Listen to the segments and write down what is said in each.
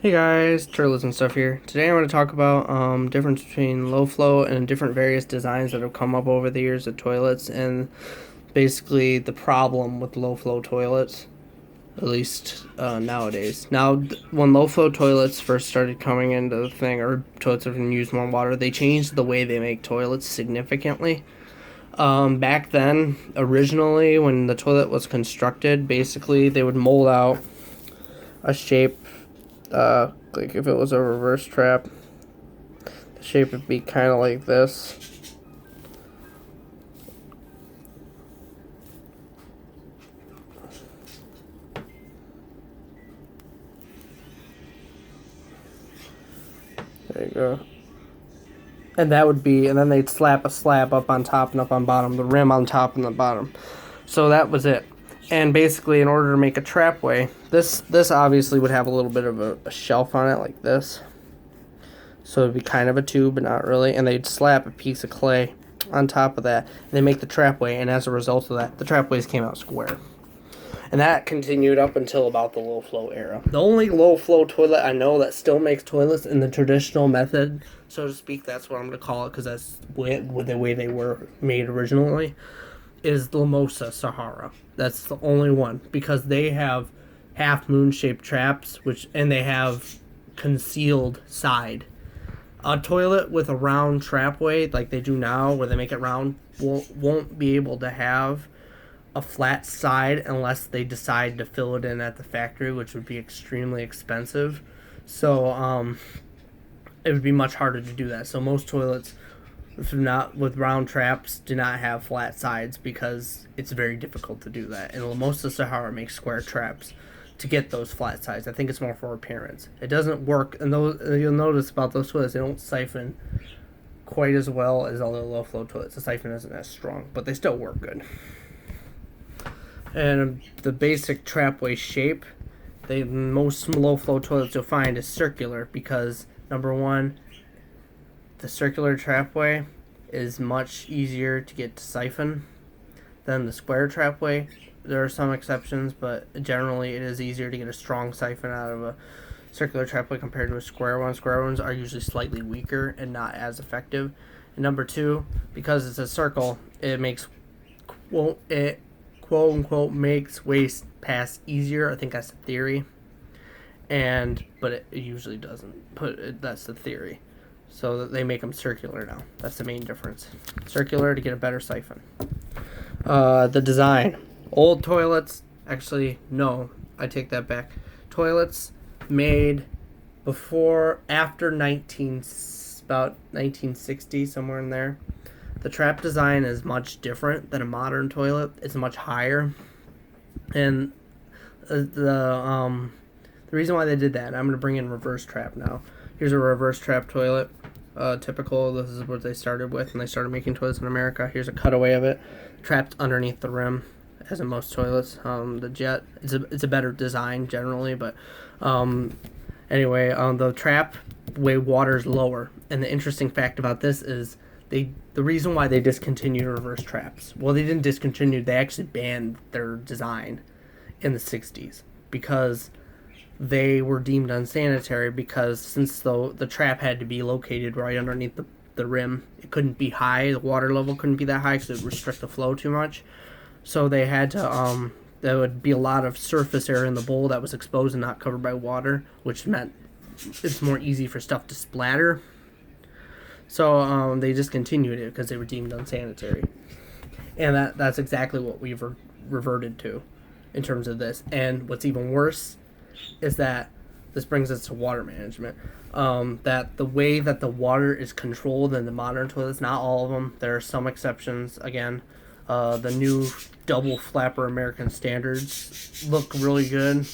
Hey guys, Turtles and stuff here. Today I want to talk about difference between low flow and different various designs that have come up over the years of toilets, and basically the problem with low flow toilets, at least nowadays. Now, when low flow toilets first started coming into the thing, or toilets that can use more water, they changed the way they make toilets significantly. Back then, originally, when the toilet was constructed, basically they would mold out a shape, like if it was a reverse trap, the shape would be kind of like this. There you go. And that would be, and then they'd slap a slab up on top and up on bottom, the rim on top and the bottom. So that was it. And basically, in order to make a trapway, this obviously would have a little bit of a shelf on it like this. So it'd be kind of a tube, but not really. And they'd slap a piece of clay on top of that. And they make the trapway, and as a result of that, the trapways came out square. And that continued up until about the low flow era. The only low flow toilet I know that still makes toilets in the traditional method, so to speak, that's what I'm going to call it because that's the way they were made originally, is the Lamosa Sahara. That's the only one because they have half moon shaped traps, and they have concealed side. A toilet with a round trapway like they do now, where they make it round, won't be able to have a flat side unless they decide to fill it in at the factory, which would be extremely expensive. So it would be much harder to do that. So most toilets with round traps do not have flat sides because it's very difficult to do that. And most of Sahara makes square traps to get those flat sides. I think it's more for appearance. It doesn't work, and those you'll notice about those toilets, they don't siphon quite as well as other low flow toilets. The siphon isn't as strong, but they still work good. And the basic trapway shape, most low flow toilets you'll find is circular because number one, the circular trapway is much easier to get to siphon than the square trapway. There are some exceptions, but generally it is easier to get a strong siphon out of a circular trapway compared to a square one. Square ones are usually slightly weaker and not as effective. And number two, because it's a circle, it makes quote unquote makes waste pass easier. I think that's the theory, but it usually doesn't. That's the theory. So that they make them circular now. That's the main difference. Circular to get a better siphon. The design. Old toilets, actually, no, I take that back. Toilets made after about 1960, somewhere in there. The trap design is much different than a modern toilet. It's much higher. And the reason why they did that, I'm going to bring in reverse trap now. Here's a reverse trap toilet. Typical, this is what they started with when they started making toilets in America. Here's a cutaway of it, trapped underneath the rim, as in most toilets. The jet, it's a better design generally, but anyway, the trap way water's lower. And the interesting fact about this is the reason why they discontinued reverse traps. Well, they didn't discontinue; they actually banned their design in the '60s because they were deemed unsanitary because since the trap had to be located right underneath the rim, it couldn't be high. The water level couldn't be that high because it would restrict the flow too much. So they had to there would be a lot of surface area in the bowl that was exposed and not covered by water, which meant it's more easy for stuff to splatter. So they discontinued it because they were deemed unsanitary, and that's exactly what we've reverted to in terms of this. And what's even worse is that this brings us to water management. That the way that the water is controlled in the modern toilets, not all of them, there are some exceptions. Again, the new double flapper American standards look really good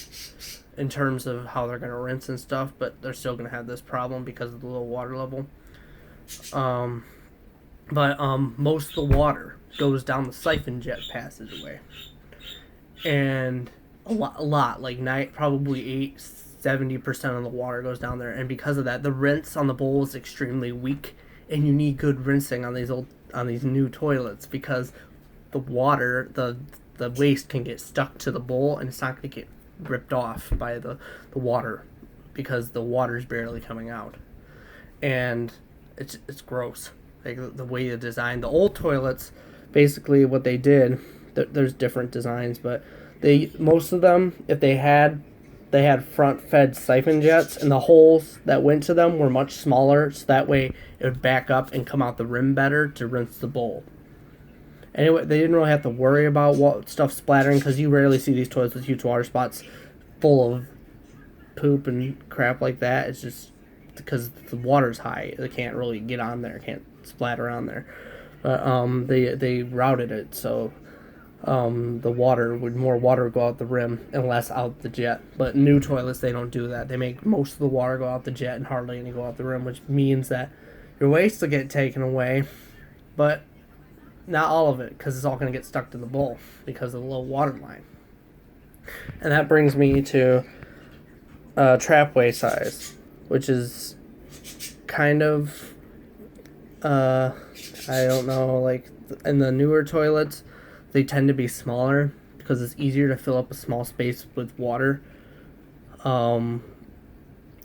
in terms of how they're going to rinse and stuff, but they're still going to have this problem because of the low water level. But most of the water goes down the siphon jet passageway, and a lot, like probably 70% of the water goes down there, and because of that, the rinse on the bowl is extremely weak, and you need good rinsing on these new toilets because the water, the waste can get stuck to the bowl, and it's not going to get ripped off by the water because the water's barely coming out, and it's gross. Like the way they designed the old toilets, basically what they did. There's different designs, but most of them, if they had front fed siphon jets, and the holes that went to them were much smaller, so that way it would back up and come out the rim better to rinse the bowl. Anyway, they didn't really have to worry about what stuff splattering, because you rarely see these toilets with huge water spots full of poop and crap like that. It's just because the water's high, they can't really get on there, can't splatter on there. But they routed it so more water would go out the rim and less out the jet. But new toilets, they don't do that. They make most of the water go out the jet and hardly any go out the rim, which means that your waste will get taken away, but not all of it, because it's all going to get stuck to the bowl because of the low water line. And that brings me to trapway size, which is kind of I don't know, like in the newer toilets, they tend to be smaller because it's easier to fill up a small space with water and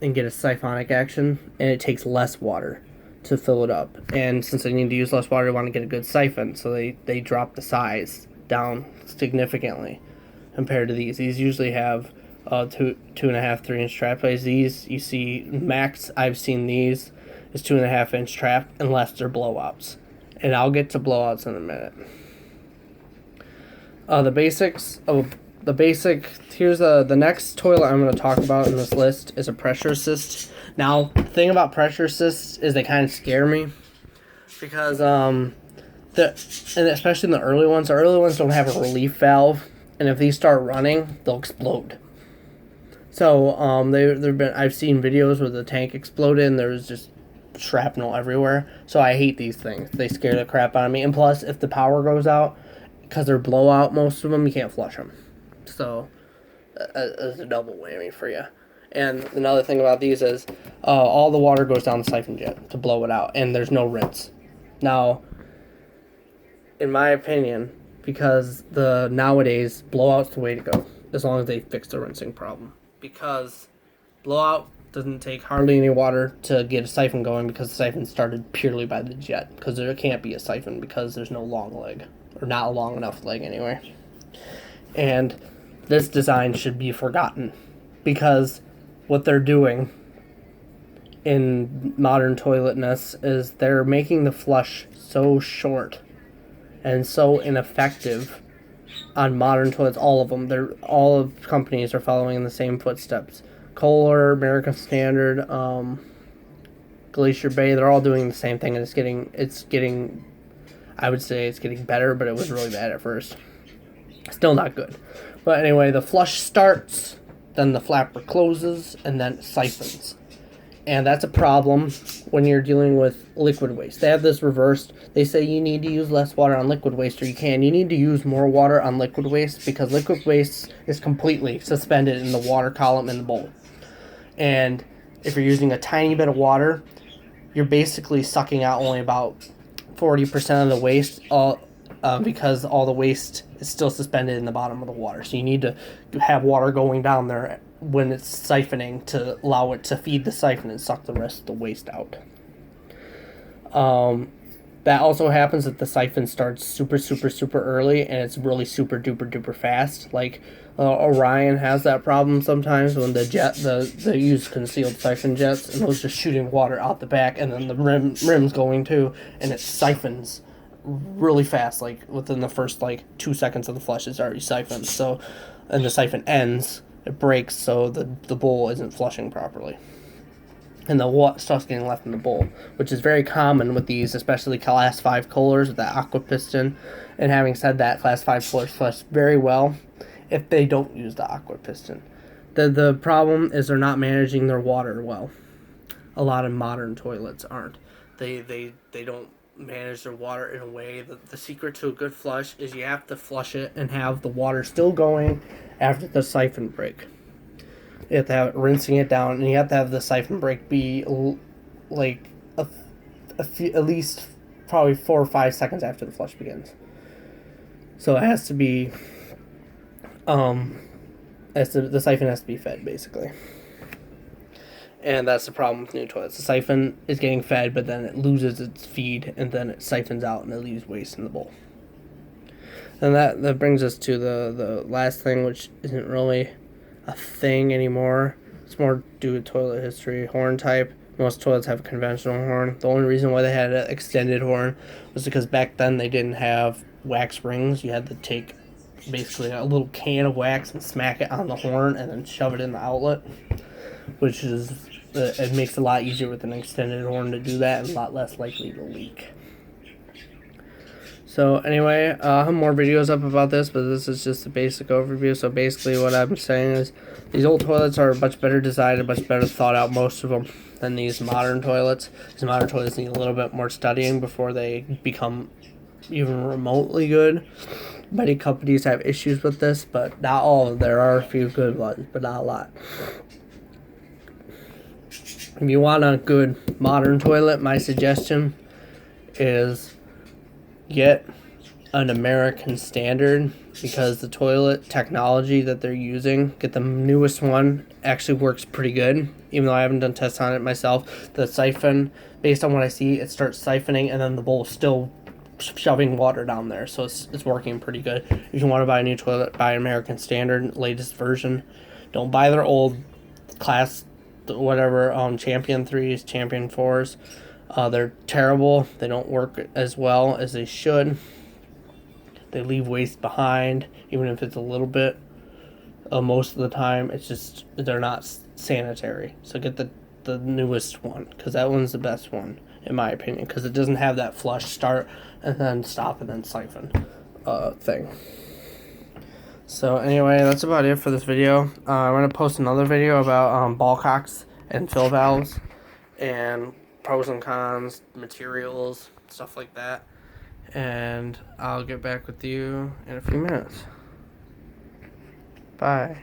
get a siphonic action, and it takes less water to fill it up. And since they need to use less water, they want to get a good siphon, so they drop the size down significantly compared to these. These usually have 2.5, 3-inch trapways. These, you see, max I've seen these is 2.5-inch trap, unless they're blowouts. And I'll get to blowouts in a minute. Here's the next toilet I'm going to talk about in this list is a pressure assist. Now, the thing about pressure assists is they kind of scare me, because and especially in the early ones don't have a relief valve, and if these start running, they'll explode. So I've seen videos where the tank exploded and there's just shrapnel everywhere. So I hate these things. They scare the crap out of me. And plus, if the power goes out, because they're blowout, most of them, you can't flush them. So it's a double whammy for you. And another thing about these is all the water goes down the siphon jet to blow it out, and there's no rinse. Now, in my opinion, because nowadays blowout's the way to go, as long as they fix the rinsing problem. Because blowout doesn't take hardly any water to get a siphon going, because the siphon started purely by the jet, because there can't be a siphon because there's no long leg, or not a long enough leg anyway. And this design should be forgotten, because what they're doing in modern toiletness is they're making the flush so short and so ineffective on modern toilets. All of them, all of companies are following in the same footsteps. Kohler, American Standard, Glacier Bay, they're all doing the same thing, and it's getting I would say it's getting better, but it was really bad at first. Still not good. But anyway, the flush starts, then the flapper closes, and then it siphons. And that's a problem when you're dealing with liquid waste. They have this reversed. They say you need to use less water on liquid waste, or you need to use more water on liquid waste, because liquid waste is completely suspended in the water column in the bowl. And if you're using a tiny bit of water, you're basically sucking out only about 40% of the waste, because all the waste is still suspended in the bottom of the water. So you need to have water going down there when it's siphoning to allow it to feed the siphon and suck the rest of the waste out. That also happens if the siphon starts super, super, super early and it's really super duper duper fast. Like Orion has that problem sometimes when they use concealed siphon jets, and those just shooting water out the back, and then the rim's going too, and it siphons really fast. Like within the first 2 seconds of the flush, it's already siphoned. So, and the siphon ends, it breaks, so the bowl isn't flushing properly, and the stuff's getting left in the bowl, which is very common with these, especially Class 5 Kohlers with that aqua piston. And having said that, Class 5 Kohlers flush very well if they don't use the aqua piston. The problem is they're not managing their water well. A lot of modern toilets aren't. They don't manage their water in a way. The secret to a good flush is you have to flush it and have the water still going after the siphon break. You have to have it rinsing it down, and you have to have the siphon break be like at least probably 4 or 5 seconds after the flush begins. So it has to be the siphon has to be fed, basically. And that's the problem with new toilets. The siphon is getting fed, but then it loses its feed, and then it siphons out, and it leaves waste in the bowl. And that brings us to the last thing, which isn't really a thing anymore. It's more due to toilet history. Horn type. Most toilets have a conventional horn. The only reason why they had an extended horn was because back then they didn't have wax rings. You had to take basically a little can of wax and smack it on the horn and then shove it in the outlet, which is it makes it a lot easier with an extended horn to do that and a lot less likely to leak. So anyway, I'll have more videos up about this, but this is just a basic overview. So basically what I'm saying is these old toilets are much better designed and much better thought out, most of them, than these modern toilets. These modern toilets need a little bit more studying before they become even remotely good. Many companies have issues with this, but not all. There are a few good ones, but not a lot. If you want a good modern toilet, my suggestion is get an American standard, because the toilet technology that they're using, get the newest one, actually works pretty good. Even though I haven't done tests on it myself, the siphon, based on what I see, it starts siphoning and then the bowl is still shoving water down there, so it's working pretty good. If you want to buy a new toilet, buy American standard, latest version. Don't buy their old class whatever Champion 3s, Champion 4s. They're terrible. They don't work as well as they should. They leave waste behind, even if it's a little bit. Most of the time, it's just they're not sanitary. So get the newest one, because that one's the best one, in my opinion, because it doesn't have that flush start and then stop and then siphon thing. So anyway, that's about it for this video. I'm going to post another video about ball cocks and fill valves and pros and cons, materials, stuff like that. And I'll get back with you in a few minutes. Bye.